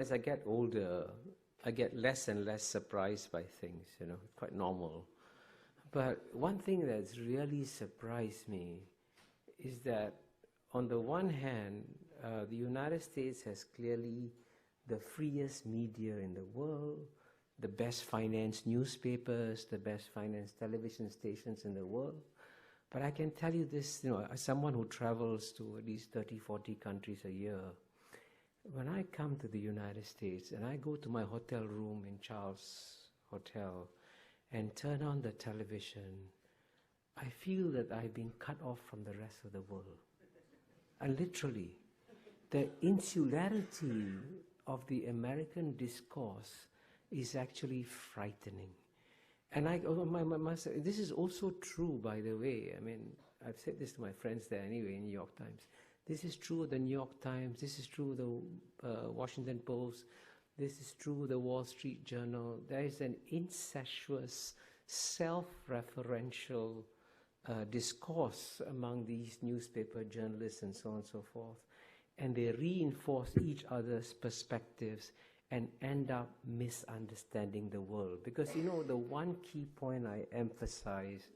As I get older, I get less and less surprised by things, quite normal. But one thing that's really surprised me is that on the one hand, the United States has clearly the freest media in the world, the best finance newspapers, the best finance television stations in the world. But I can tell you this, as someone who travels to at least 30, 40 countries a year, when I come to the United States and I go to my hotel room in Charles Hotel and turn on the television, I feel that I've been cut off from the rest of the world. And literally, the insularity of the American discourse is actually frightening. And this is also true, by the way. I mean, I've said this to my friends there anyway in New York Times. This is true of the New York Times. This is true of the Washington Post. This is true of the Wall Street Journal. There is an incestuous, self-referential discourse among these newspaper journalists and so on and so forth. And they reinforce each other's perspectives and end up misunderstanding the world. Because, the one key point I emphasize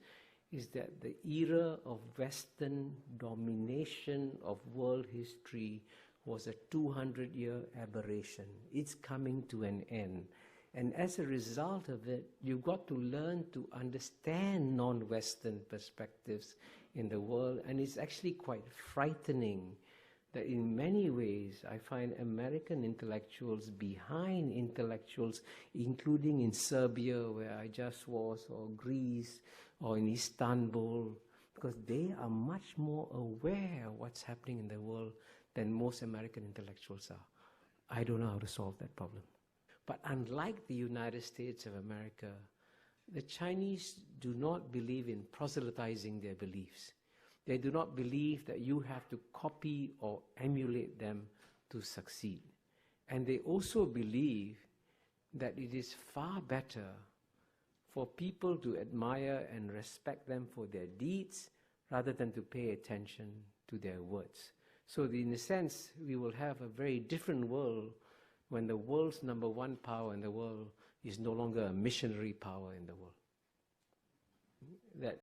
is that the era of Western domination of world history was a 200-year aberration. It's coming to an end. And as a result of it, you've got to learn to understand non-Western perspectives in the world. And it's actually quite frightening that in many ways I find American intellectuals behind intellectuals, including in Serbia, where I just was, or Greece, or in Istanbul, because they are much more aware of what's happening in the world than most American intellectuals are. I don't know how to solve that problem. But unlike the United States of America, the Chinese do not believe in proselytizing their beliefs. They do not believe that you have to copy or emulate them to succeed. And they also believe that it is far better for people to admire and respect them for their deeds rather than to pay attention to their words. So in a sense, we will have a very different world when the world's number one power in the world is no longer a missionary power in the world. That